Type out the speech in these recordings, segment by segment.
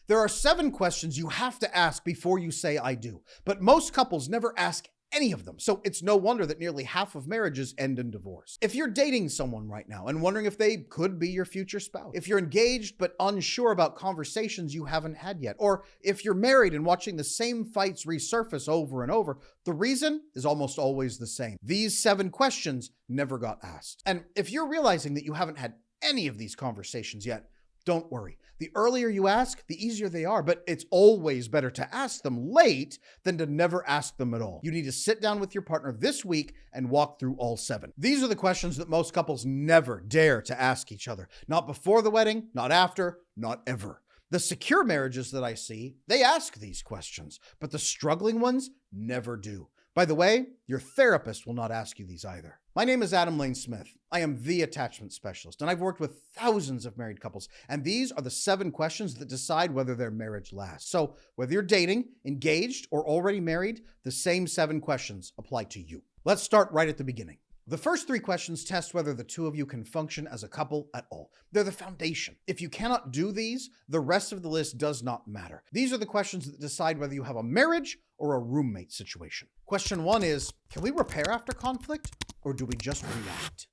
There are 7 questions you have to ask before you say I do, but most couples never ask any of them. So it's no wonder that nearly half of marriages end in divorce. If you're dating someone right now and wondering if they could be your future spouse, if you're engaged but unsure about conversations you haven't had yet, or if you're married and watching the same fights resurface over and over, the reason is almost always the same. These 7 questions never got asked. And if you're realizing that you haven't had any of these conversations yet, don't worry. The earlier you ask, the easier they are, but it's always better to ask them late than to never ask them at all. You need to sit down with your partner this week and walk through all 7. These are the questions that most couples never dare to ask each other. Not before the wedding, not after, not ever. The secure marriages that I see, they ask these questions, but the struggling ones never do. By the way, your therapist will not ask you these either. My name is Adam Lane Smith. I am the attachment specialist, and I've worked with thousands of married couples, and these are the 7 questions that decide whether their marriage lasts. So whether you're dating, engaged, or already married, the same 7 questions apply to you. Let's start right at the beginning. The first 3 questions test whether the 2 of you can function as a couple at all. They're the foundation. If you cannot do these, the rest of the list does not matter. These are the questions that decide whether you have a marriage or a roommate situation. Question 1 is, can we repair after conflict, or do we just react?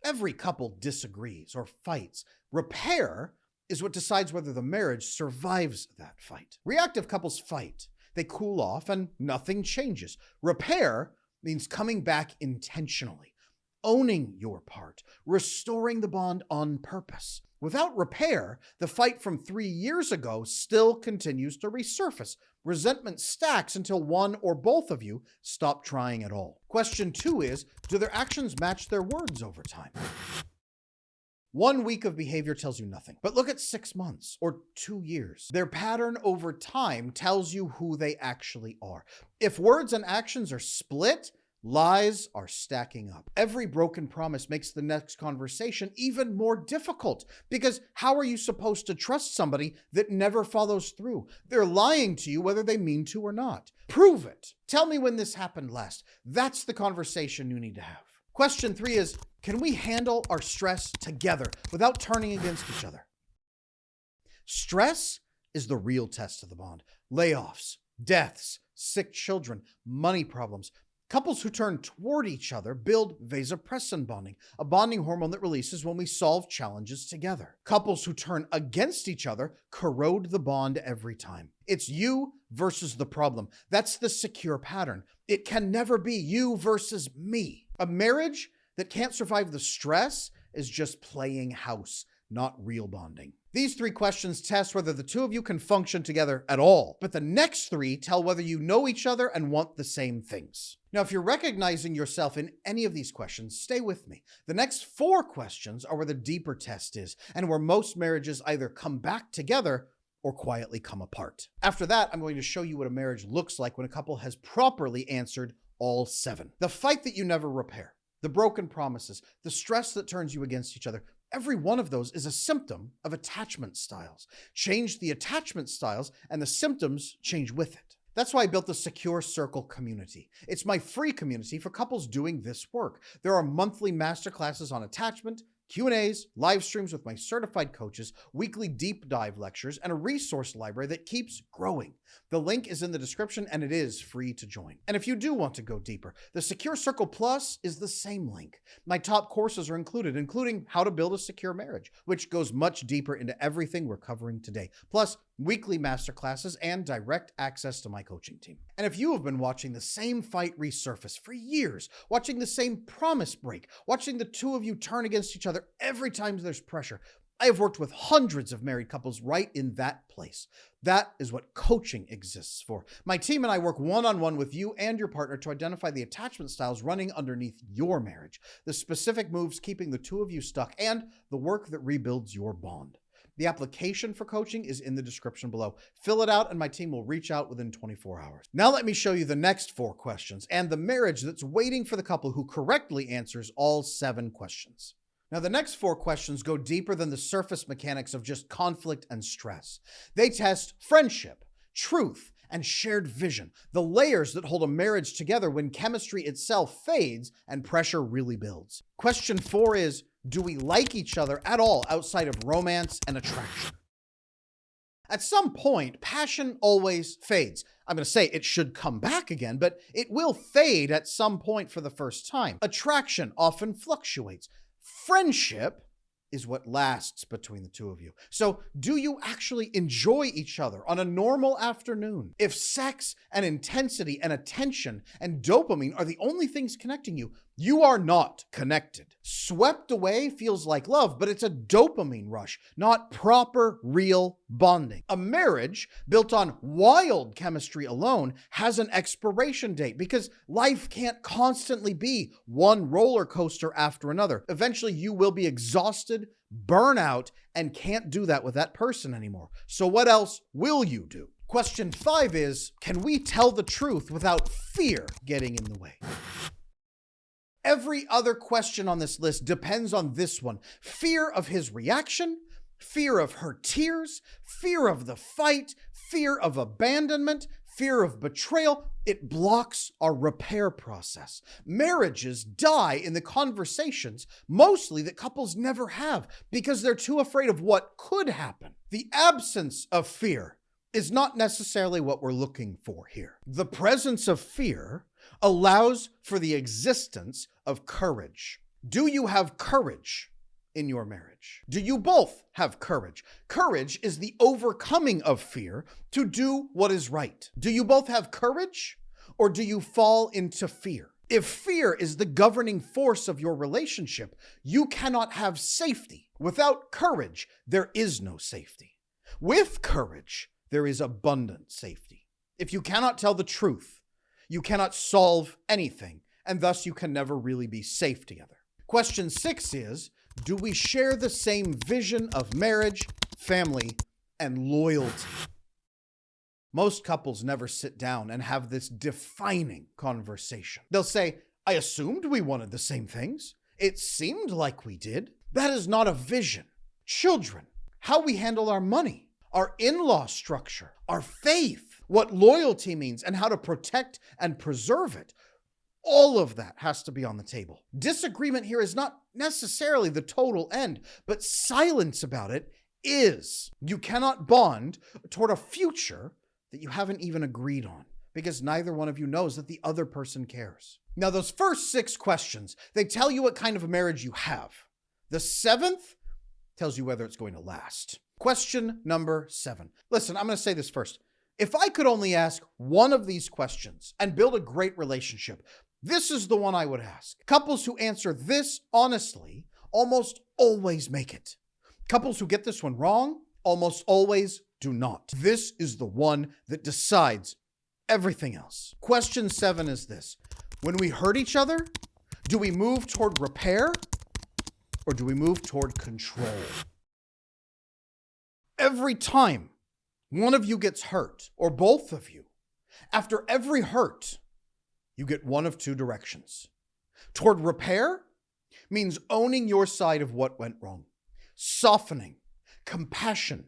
Every couple disagrees or fights. Repair is what decides whether the marriage survives that fight. Reactive couples fight. They cool off and nothing changes. Repair means coming back intentionally, owning your part, restoring the bond on purpose. Without repair, the fight from 3 years ago still continues to resurface. Resentment stacks until one or both of you stop trying at all. Question 2 is, do their actions match their words over time? 1 week of behavior tells you nothing, but look at 6 months or 2 years. Their pattern over time tells you who they actually are. If words and actions are split, lies are stacking up. Every broken promise makes the next conversation even more difficult, because how are you supposed to trust somebody that never follows through? They're lying to you whether they mean to or not. Prove it. Tell me when this happened last. That's the conversation you need to have. Question 3 is, can we handle our stress together without turning against each other? Stress is the real test of the bond. Layoffs, deaths, sick children, money problems. Couples who turn toward each other build vasopressin bonding, a bonding hormone that releases when we solve challenges together. Couples who turn against each other corrode the bond every time. It's you versus the problem. That's the secure pattern. It can never be you versus me. A marriage that can't survive the stress is just playing house, not real bonding. These 3 questions test whether the 2 of you can function together at all, but the next 3 tell whether you know each other and want the same things. Now, if you're recognizing yourself in any of these questions, stay with me. The next 4 questions are where the deeper test is, and where most marriages either come back together or quietly come apart. After that, I'm going to show you what a marriage looks like when a couple has properly answered all 7. The fight that you never repair, the broken promises, the stress that turns you against each other, every one of those is a symptom of attachment styles. Change the attachment styles and the symptoms change with it. That's why I built the Secure Circle community. It's my free community for couples doing this work. There are monthly masterclasses on attachment, Q&As, live streams with my certified coaches, weekly deep dive lectures, and a resource library that keeps growing. The link is in the description, and it is free to join. And if you do want to go deeper, the Secure Circle Plus is the same link. My top courses are included, including how to build a secure marriage, which goes much deeper into everything we're covering today, plus weekly masterclasses and direct access to my coaching team. And if you have been watching the same fight resurface for years, watching the same promise break, watching the 2 of you turn against each other every time there's pressure, I have worked with hundreds of married couples right in that place. That is what coaching exists for. My team and I work one-on-one with you and your partner to identify the attachment styles running underneath your marriage, the specific moves keeping the 2 of you stuck, and the work that rebuilds your bond. The application for coaching is in the description below. Fill it out and my team will reach out within 24 hours. Now let me show you the next 4 questions and the marriage that's waiting for the couple who correctly answers all 7 questions. Now, the next 4 questions go deeper than the surface mechanics of just conflict and stress. They test friendship, truth, and shared vision, the layers that hold a marriage together when chemistry itself fades and pressure really builds. Question 4 is, do we like each other at all outside of romance and attraction? At some point, passion always fades. I'm going to say it should come back again, but it will fade at some point for the first time. Attraction often fluctuates. Friendship is what lasts between the two of you. So, do you actually enjoy each other on a normal afternoon? If sex and intensity and attention and dopamine are the only things connecting you, you are not connected. Swept away feels like love, but it's a dopamine rush, not proper, real bonding. A marriage built on wild chemistry alone has an expiration date because life can't constantly be one roller coaster after another. Eventually, you will be exhausted, burn out, and can't do that with that person anymore. So what else will you do? Question 5 is, can we tell the truth without fear getting in the way? Every other question on this list depends on this one. Fear of his reaction, fear of her tears, fear of the fight, fear of abandonment, fear of betrayal. It blocks our repair process. Marriages die in the conversations, mostly that couples never have, because they're too afraid of what could happen. The absence of fear is not necessarily what we're looking for here. The presence of fear allows for the existence of courage. Do you have courage in your marriage? Do you both have courage? Courage is the overcoming of fear to do what is right. Do you both have courage, or do you fall into fear? If fear is the governing force of your relationship, you cannot have safety. Without courage, there is no safety. With courage, there is abundant safety. If you cannot tell the truth, you cannot solve anything, and thus you can never really be safe together. Question 6 is, do we share the same vision of marriage, family, and loyalty? Most couples never sit down and have this defining conversation. They'll say, I assumed we wanted the same things. It seemed like we did. That is not a vision. Children, how we handle our money, our in-law structure, our faith, what loyalty means, and how to protect and preserve it. All of that has to be on the table. Disagreement here is not necessarily the total end, but silence about it is. You cannot bond toward a future that you haven't even agreed on, because neither one of you knows that the other person cares. Now, those first 6 questions, they tell you what kind of a marriage you have. The 7th tells you whether it's going to last. Question number 7. Listen, I'm going to say this first. If I could only ask one of these questions and build a great relationship, this is the one I would ask. Couples who answer this honestly almost always make it. Couples who get this one wrong almost always do not. This is the one that decides everything else. Question 7 is this. When we hurt each other, do we move toward repair or do we move toward control? Every time one of you gets hurt, or both of you, after every hurt, you get one of 2 directions. Toward repair means owning your side of what went wrong, softening, compassion,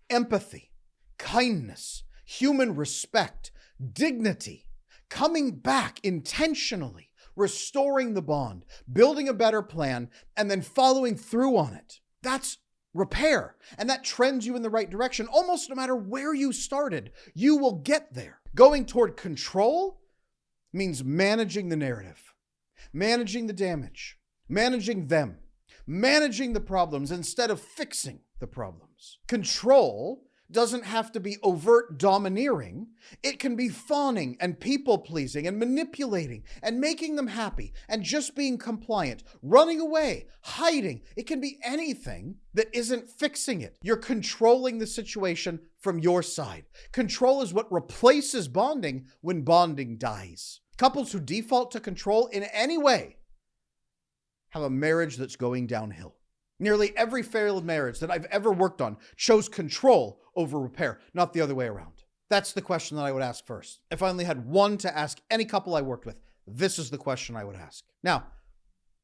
empathy, kindness, human respect, dignity, coming back intentionally, restoring the bond, building a better plan, and then following through on it. That's repair. And that trends you in the right direction. Almost no matter where you started, you will get there. Going toward control means managing the narrative, managing the damage, managing them, managing the problems instead of fixing the problems. Control doesn't have to be overt domineering. It can be fawning and people-pleasing and manipulating and making them happy and just being compliant, running away, hiding. It can be anything that isn't fixing it. You're controlling the situation from your side. Control is what replaces bonding when bonding dies. Couples who default to control in any way have a marriage that's going downhill. Nearly every failed marriage that I've ever worked on chose control over repair, not the other way around. That's the question that I would ask first. If I only had one to ask any couple I worked with, this is the question I would ask. Now,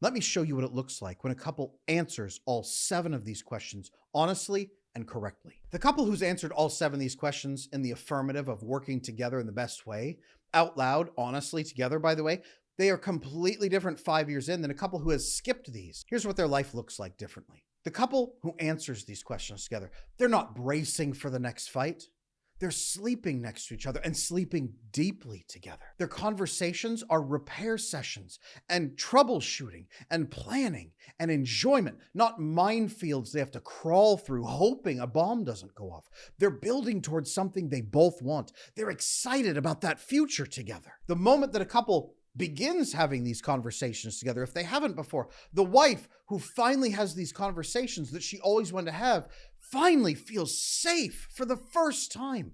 let me show you what it looks like when a couple answers all 7 of these questions honestly and correctly. The couple who's answered all 7 of these questions in the affirmative of working together in the best way, out loud, honestly together, by the way, they are completely different 5 years in than a couple who has skipped these. Here's what their life looks like differently. The couple who answers these questions together, they're not bracing for the next fight. They're sleeping next to each other and sleeping deeply together. Their conversations are repair sessions and troubleshooting and planning and enjoyment, not minefields they have to crawl through hoping a bomb doesn't go off. They're building towards something they both want. They're excited about that future together. The moment that a couple begins having these conversations together, if they haven't before, the wife who finally has these conversations that she always wanted to have finally feels safe for the first time.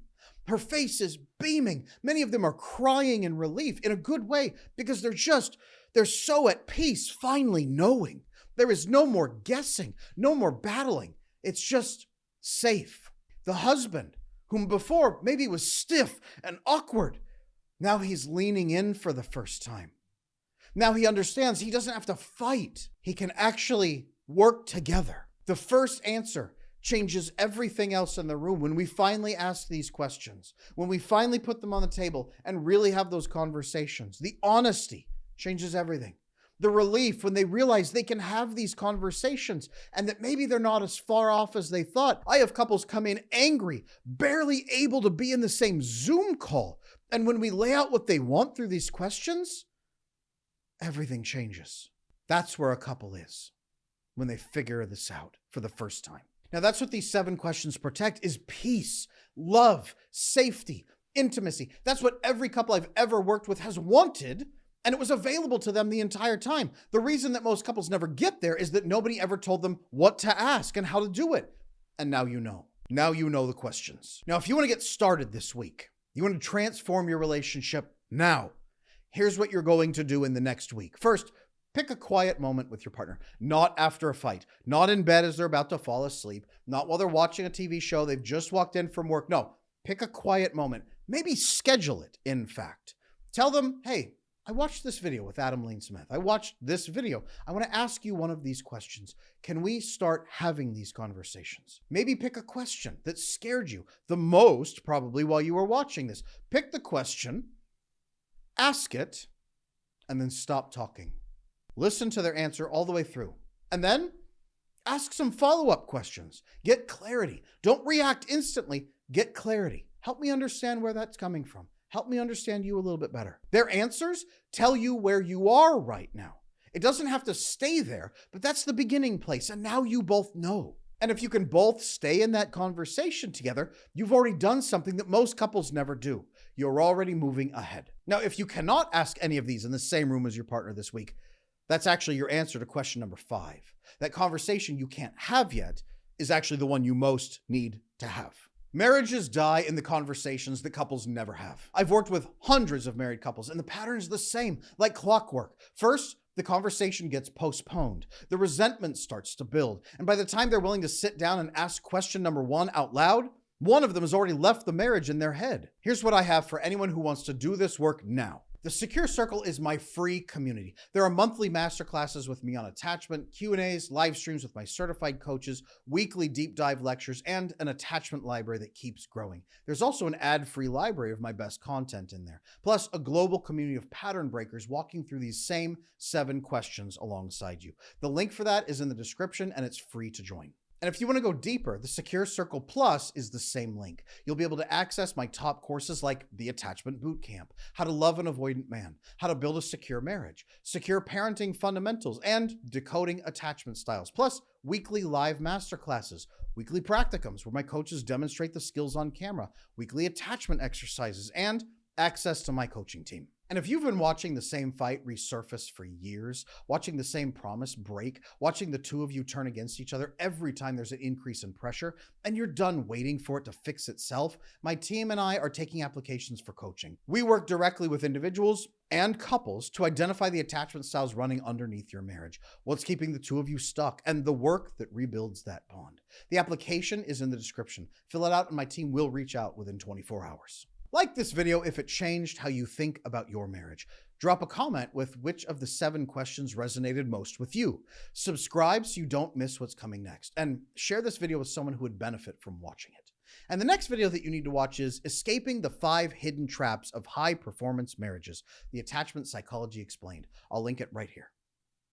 Her face is beaming. Many of them are crying in relief in a good way because they're so at peace, finally knowing. There is no more guessing, no more battling. It's just safe. The husband, whom before maybe was stiff and awkward, now he's leaning in for the first time. Now he understands he doesn't have to fight. He can actually work together. The first answer changes everything else in the room when we finally ask these questions, when we finally put them on the table and really have those conversations. The honesty changes everything. The relief when they realize they can have these conversations and that maybe they're not as far off as they thought. I have couples come in angry, barely able to be in the same Zoom call. And when we lay out what they want through these questions, everything changes. That's where a couple is when they figure this out for the first time. Now, that's what these 7 questions protect is peace, love, safety, intimacy. That's what every couple I've ever worked with has wanted, and it was available to them the entire time. The reason that most couples never get there is that nobody ever told them what to ask and how to do it. And now you know. Now you know the questions. Now, if you want to get started this week, you want to transform your relationship now, here's what you're going to do in the next week. First, pick a quiet moment with your partner, not after a fight, not in bed as they're about to fall asleep, not while they're watching a TV show they've just walked in from work. No, pick a quiet moment. Maybe schedule it, in fact. Tell them, hey, I watched this video with Adam Lane Smith. I watched this video. I want to ask you one of these questions. Can we start having these conversations? Maybe pick a question that scared you the most, probably while you were watching this. Pick the question, ask it, and then stop talking. Listen to their answer all the way through. And then ask some follow-up questions. Get clarity. Don't react instantly. Get clarity. Help me understand where that's coming from. Help me understand you a little bit better. Their answers tell you where you are right now. It doesn't have to stay there, but that's the beginning place. And now you both know. And if you can both stay in that conversation together, you've already done something that most couples never do. You're already moving ahead. Now, if you cannot ask any of these in the same room as your partner this week, that's actually your answer to question number 5. That conversation you can't have yet is actually the one you most need to have. Marriages die in the conversations that couples never have. I've worked with hundreds of married couples, and the pattern is the same, like clockwork. First, the conversation gets postponed. The resentment starts to build. And by the time they're willing to sit down and ask question number 1 out loud, one of them has already left the marriage in their head. Here's what I have for anyone who wants to do this work now. The Secure Circle is my free community. There are monthly masterclasses with me on attachment, Q&As, live streams with my certified coaches, weekly deep dive lectures, and an attachment library that keeps growing. There's also an ad-free library of my best content in there, plus a global community of pattern breakers walking through these same 7 questions alongside you. The link for that is in the description, and it's free to join. And if you want to go deeper, the Secure Circle Plus is the same link. You'll be able to access my top courses like the Attachment Bootcamp, How to Love an Avoidant Man, How to Build a Secure Marriage, Secure Parenting Fundamentals, and Decoding Attachment Styles, plus weekly live masterclasses, weekly practicums where my coaches demonstrate the skills on camera, weekly attachment exercises, and access to my coaching team. And if you've been watching the same fight resurface for years, watching the same promise break, watching the two of you turn against each other every time there's an increase in pressure, and you're done waiting for it to fix itself, my team and I are taking applications for coaching. We work directly with individuals and couples to identify the attachment styles running underneath your marriage, what's keeping the two of you stuck, and the work that rebuilds that bond. The application is in the description. Fill it out and my team will reach out within 24 hours. Like this video if it changed how you think about your marriage. Drop a comment with which of the 7 questions resonated most with you. Subscribe so you don't miss what's coming next. And share this video with someone who would benefit from watching it. And the next video that you need to watch is Escaping the 5 Hidden Traps of High Performance Marriages, The Attachment Psychology Explained. I'll link it right here.